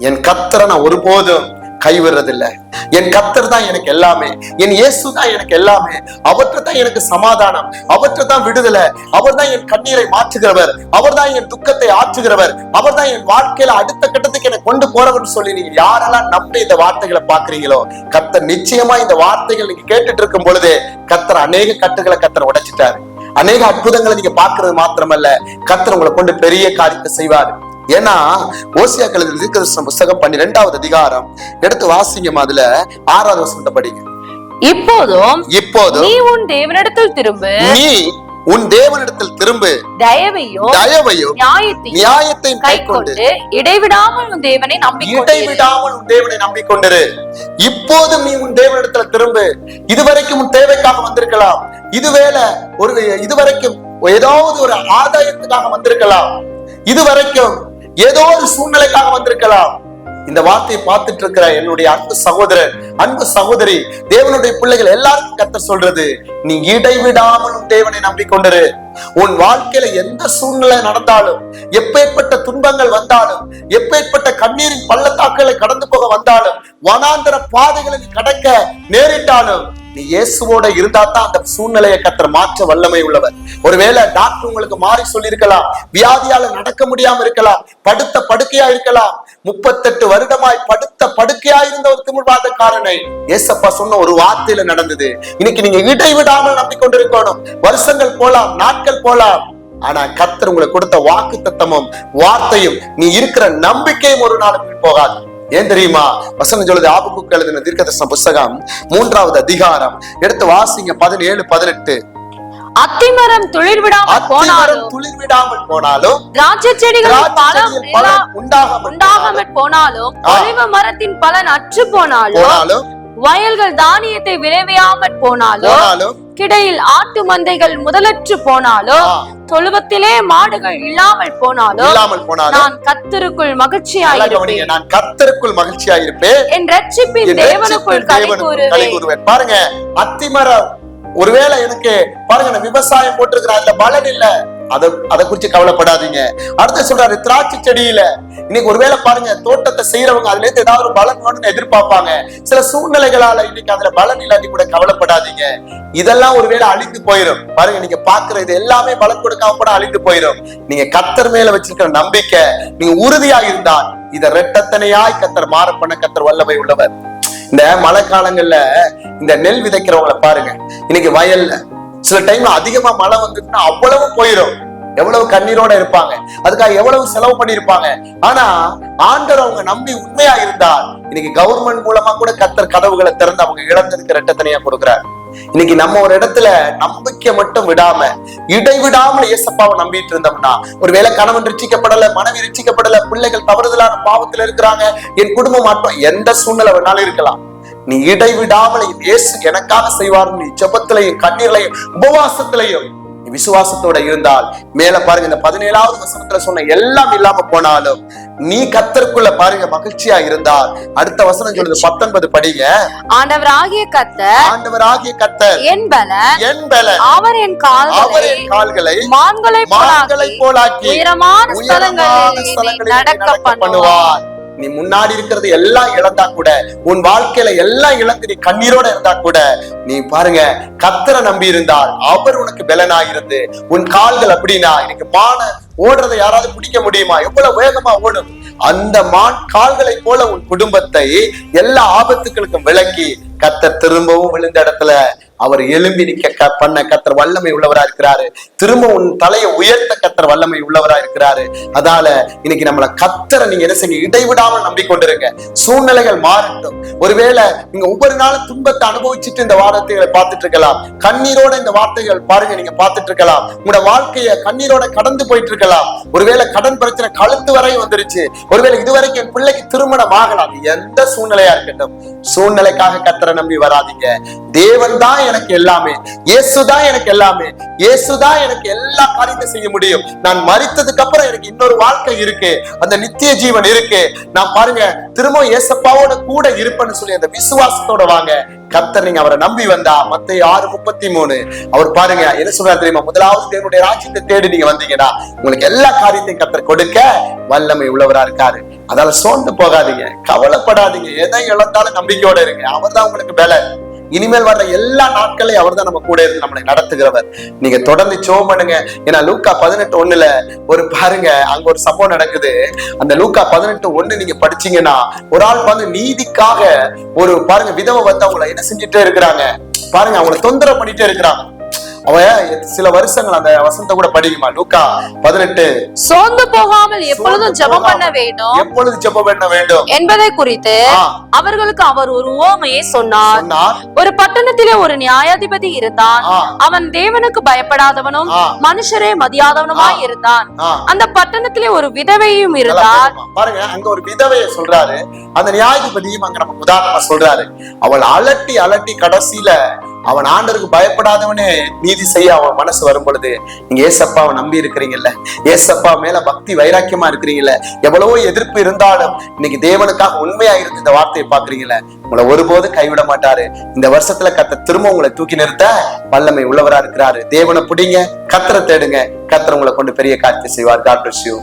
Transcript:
என் கர்த்தரை நான் ஒருபோதும் கைவிடுறதில்லை. என் கர்த்தர் தான் எனக்கு எல்லாமே, என் இயேசு தான் எனக்கு எல்லாமே, அவற்றை தான் எனக்கு சமாதானம், அவற்றை தான் விடுதலை, அவர் தான் என் கண்ணீரை மாற்றுகிறவர், அவர் தான் என் துக்கத்தை ஆற்றுகிறவர், அவர் தான் என் வாழ்க்கையில அடுத்த கட்டத்துக்கு என்னை கொண்டு போறவர் சொல்லி நீங்க யாரெல்லாம் நம்பி இந்த வார்த்தைகளை பாக்குறீங்களோ, கர்த்தர் நிச்சயமா இந்த வார்த்தைகள் நீங்க கேட்டுட்டு இருக்கும் பொழுது கர்த்தர் அநேக கட்டுகளை கர்த்தர் உடைச்சிட்டாரு. அநேக அற்புதங்களை நீங்க பாக்குறது மாத்திரமல்ல, கர்த்தர் உங்களை கொண்டு பெரிய காரியத்தை செய்வாரு. ஏன்னா ஓசியா கழுதில் தீர்க்கதரிசன புத்தகம் 12வது அதிகாரம் எடுத்து வாசிங்க. அதுல 6வது வசனத்தை படிங்க. இப்போதும் நீ உன் தேவனிடத்தில் திரும்பு, தயவையும் நியாயத்தையும் கைக்கொண்டு இடைவிடாமல் உன் தேவனை நம்பிக்கொண்டிரு. இப்போதும் நீ உன் தேவனிடத்தில் திரும்பு. இதுவரைக்கும் உன் தேவைக்காக வந்திருக்கலாம், இதுவரைக்கும் ஏதாவது ஒரு ஆதாயத்துக்காக வந்திருக்கலாம், இதுவரைக்கும் ஏதோ ஒரு சூழ்நிலைக்காக வந்திருக்கலாம். இந்த வார்த்தையை பார்த்துட்டு இருக்கிற என்னுடைய அன்பு சகோதரன், அன்பு சகோதரி, தேவனுடைய பிள்ளைகள் எல்லாருக்கும் கர்த்தர் சொல்றது, நீ இடைவிடாமல் உன் தேவனை நம்பிக்கொண்டிரு. உன் வாழ்க்கையில எந்த சூழ்நிலை நடந்தாலும், எப்பேற்பட்ட துன்பங்கள் வந்தாலும், எப்பேற்பட்ட கண்ணீரின் பள்ளத்தாக்களை கடந்து போக வந்தாலும், வனாந்தர பாதைகளை கடக்க நேரிட்டாலும், நீ இயேசுவோட இருந்தா தான் அந்த சூழ்நிலையை கர்த்தர் மாற்ற வல்லமை உள்ளவர். ஒருவேளை டாக்டர் உங்களுக்கு மாறி சொல்லி இருக்கலாம், வியாதியால நடக்க முடியாம இருக்கலாம், படுத்த படுக்கையா இருக்கலாம். 38 வருடமாய் படுத்த படுக்கையா இருந்த ஒரு திமிர்வாதக்காரனை ஏசப்பா சொன்ன ஒரு வார்த்தையில நடந்தது. இன்னைக்கு நீங்க இடைவிடாமல் நம்பிக்கொண்டிருக்கணும். வருஷங்கள் போலாம், நாட்கள் போலாம், ஆனா கர்த்தர் உங்களுக்கு கொடுத்த வாக்கு தத்தமும் வார்த்தையும், நீ இருக்கிற நம்பிக்கையும் ஒரு நாள் போகாது. ஏன் தெரியுமா? வசனம் சொல்லுது, ஆபகுக்கு எழுதின தீர்க்கதரிசன புத்தகம் 3வது அதிகாரம் எடுத்து வாசிங்க 17, 18. அத்திமரம் துளிர் விடாமல் போனாலும், திராட்சை செடிகள் உண்டாகாமல் போனாலும், ஒலிவ மரத்தின் பலன் அற்று போனாலும், வயல்கள் தானியத்தை விளைவியாமல் போனாலும், கிடையில் ஆட்டு மந்தைகள் முதலற்று போனாலும், தொழுவத்திலே மாடுகள் இல்லாமல் போனாலும், நான் கர்த்தருக்குள் மகிழ்ச்சியாயிருப்பேன். நான் கர்த்தருக்குள் மகிழ்ச்சியாயிருப்பேன், என் ரட்சிப்பின் தேவனுக்குள் களிகூருவேன். பாருங்க, அத்திமரம் ஒருவேளை எனக்கு பாருங்க விவசாயம் போட்டிருக்கிற அதுல பலன் இல்ல, அதை குறிச்சு கவலைப்படாதீங்க. அடுத்து சொல்றாரு, திராட்சை செடியில இன்னைக்கு ஒருவேளை பாருங்க தோட்டத்தை செய்யறவங்க அதுல இருந்து ஏதாவது ஒரு பலன் வேணும்னு எதிர்பார்ப்பாங்க. சில சூழ்நிலைகளால இன்னைக்கு அதுல பலன் இல்லாட்டி கூட கவலைப்படாதீங்க. இதெல்லாம் ஒருவேளை அழிந்து போயிடும். பாருங்க, நீங்க பாக்குற இது எல்லாமே பலன் கொடுக்காம கூட அழிந்து போயிடும். நீங்க கர்த்தர் மேல வச்சிருக்கிற நம்பிக்கை நீங்க உறுதியா இருந்தால் இதை ரெட்டத்தனையாய் கர்த்தர் மாற பண்ண கர்த்தர் வல்லமை உள்ளவர். இந்த மழை காலங்கள்ல இந்த நெல் விதைக்கிறவங்களை பாருங்க, இன்னைக்கு வயல்ல சில டைம்ல அதிகமா மழை வந்துச்சுன்னா அவ்வளவு போயிடும். எவ்வளவு கண்ணீரோட இருப்பாங்க, அதுக்காக எவ்வளவு செலவு பண்ணிருப்பாங்க. ஆனா ஆண்டவர் அவங்க நம்பி உண்மையா இருந்தால் இன்னைக்கு கவர்மெண்ட் மூலமா கூட கர்த்தர் கதவுகளை திறந்து அவங்க இழந்ததுக்கு ரெட்டத்தனையா கொடுக்கிறார். இன்னைக்கு நம்ம ஒரு இடத்துல நம்பிக்கை மட்டும் விடாம, இடைவிடாமல் இயேசப்பாவை நம்பிட்டு இருந்தோம்னா, ஒருவேளை கணவன் ரட்சிக்கப்படல, மனைவி ரட்சிக்கப்படல, பிள்ளைகள் தவறுதலான பாவத்துல இருக்கிறாங்க, என் குடும்பம் மாற்றம், எந்த சூழ்நிலை வேணாலும் இருக்கலாம், நீ இடைவிடாமல் இயேசு எனக்காக செய்வார், நீ ஜெபத்திலையும் கண்ணீர்லையும் உபவாசத்திலையும் நீ விசுவாசத்தோட இருந்தால், மேல பாருங்க இந்த 17வது வசனத்துல சொன்ன எல்லாம் இல்லாம போனாலும் நீ கர்த்தருக்குள்ள பாருங்க மகிழ்ச்சியா இருந்தால், அடுத்த வசனம் சொல்லுது 19 படிங்க. ஆண்டவராகிய கர்த்தர் என் பலன், அவர் என் கால்களை மான்களை போலாக்கி உயரமான ஸ்தலங்களில் நடக்க பண்ணுவார். நீ முன்னாடி இருக்கிறது எல்லாம் இழந்தா கூட, உன் வாழ்க்கையில எல்லாம் இழந்து நீ கண்ணீரோட இருந்தா கூட, நீ பாருங்க கர்த்தரை நம்பி இருந்தால் அவர் உனக்கு பலனாயிருந்து உன் கால்கள் அப்படின்னா, இன்னைக்கு மான ஓடுறதை யாராவது பிடிக்க முடியுமா? எவ்வளவு வேகமா ஓடும். அந்த மான் கால்களை போல உன் குடும்பத்தை எல்லா ஆபத்துக்களுக்கும் விலக்கி கர்த்தர் திரும்பவும் விழுந்த இடத்துல அவர் எழும்பி நிக்க பண்ண கர்த்தர் வல்லமை உள்ளவரா இருக்கிறாரு. திரும்ப உன் தலையை உயர்த்த கர்த்தர் வல்லமை உள்ளவரா இருக்கிறாரு. அதால இன்னைக்கு நம்மள கர்த்தரை நீங்க என்ன செய்ய, இடைவிடாமல் நம்பிக்கொண்டிருங்க. சூழ்நிலைகள் மாறட்டும். ஒருவேளை நீங்க ஒவ்வொரு நாளும் துன்பத்தை அனுபவிச்சுட்டு இந்த வார்த்தைகளை பார்த்துட்டு இருக்கலாம், கண்ணீரோட இந்த வார்த்தைகள் பாருங்க நீங்க பார்த்துட்டு இருக்கலாம், உங்களோட வாழ்க்கைய கண்ணீரோட கடந்து போயிட்டு இருக்கலாம். ஒருவேளை கடன் பிரச்சனை கழுத்து வரையும் வந்துருச்சு, ஒருவேளை இதுவரைக்கும் என் பிள்ளைக்கு திருமணம் ஆகலாம், எந்த சூழ்நிலையா இருக்கட்டும், சூழ்நிலைக்காக கர்த்தரை நம்பி வராதீங்க. தேவன் தான் எனக்கு எல்லாமே, இயேசுதான் எனக்கு எல்லாமே, இயேசுதான் எனக்கு எல்லா காரியத்தை செய்ய முடியும். நான் மரித்ததுக்கு அப்புறம் எனக்கு இன்னொரு வாழ்க்கை இருக்கு, அந்த நித்திய ஜீவன் இருக்கு. நான் பாருங்க திரும்ப ஏசப்பாவோட கூட இருப்பேன்னு சொல்லி அந்த விசுவாசத்தோட வாங்க. கர்த்தர் நீங்க அவரை நம்பி வந்தா மத்தேயு 6:33 அவர் பாருங்க என்ன சொல்றாரு தெரியுமா? முதலாவது தேவனுடைய ராஜ்யத்தை தேடி நீங்க வந்தீங்கன்னா உங்களுக்கு எல்லா காரியத்தையும் கர்த்தர் கொடுக்க வல்லமை உள்ளவரா இருக்காரு. அதால சோர்ந்து போகாதீங்க, கவலைப்படாதீங்க. எதை இழந்தாலும் நம்பிக்கையோட இருங்க. அவர் தான் உங்களுக்கு பலன். இனிமேல் வர்ற எல்லா நாட்களையும் அவர் தான் நம்ம கூட இருந்து நம்மளை நடத்துகிறவர். நீங்க தொடர்ந்து ஜெபம் பண்ணுங்க. ஏன்னா லூக்கா 18:1 ஒரு பாருங்க, அங்க ஒரு சம்பவம் நடக்குது. அந்த லூக்கா 18:1 நீங்க படிச்சீங்கன்னா ஒரு ஆள் வந்து நீதிக்காக ஒரு பாருங்க விதவை வந்து அவங்களை என்ன செஞ்சுட்டே இருக்கிறாங்க பாருங்க, அவங்களை தொந்தரவு பண்ணிட்டே இருக்கிறாங்க. அவன் சில வருஷங்கள் அந்த வசனத்தை கூட படிக்குமா? லூக்கா 18 சோர்ந்து போகாமல் எப்பொழுதும் ஜெபம் பண்ண வேண்டும், எப்பொழுது ஜெபம் பண்ண வேண்டும் என்பதை குறித்து அவர்களுக்கு அவர் ஒரு உவமையை சொன்னார். ஒரு பட்டணத்திலே ஒரு நியாயாதிபதி இருந்தான். அவன் தேவனுக்கு பயப்படாதவனும் மனுஷரே மதியாதவனுமாய் இருந்தான். அந்த பட்டணத்திலே ஒரு விதவையும் இருந்தார். பாருங்க, அங்க ஒரு விதவையை சொல்றாரு. அந்த நியாயாதிபதியும் அங்க நம்ம உதாரணமா சொல்றாரு. அவள் அலட்டி அலட்டி கடைசியில அவன் ஆண்டருக்கு பயப்படாதவனே நீதி செய்ய அவன் மனசு வரும் பொழுது, நீங்க ஏசப்பாவை நம்பி இருக்கிறீங்கல்ல, ஏசப்பா மேல பக்தி வைராக்கியமா இருக்கிறீங்கல்ல, எவ்வளவோ எதிர்ப்பு இருந்தாலும் இன்னைக்கு தேவனுக்காக உண்மையா இருந்து இந்த வார்த்தையை பாக்குறீங்கல்ல, உங்களை ஒருபோது கைவிட மாட்டாரு. இந்த வருஷத்துல கர்த்தர் திரும்ப உங்களை தூக்கி நிறுத்த வல்லமை உள்ளவரா இருக்கிறாரு. தேவனை பிடிங்க, கர்த்தரை தேடுங்க, கர்த்தர் உங்களை கொண்டு பெரிய காரியத்தை செய்வார். God bless you.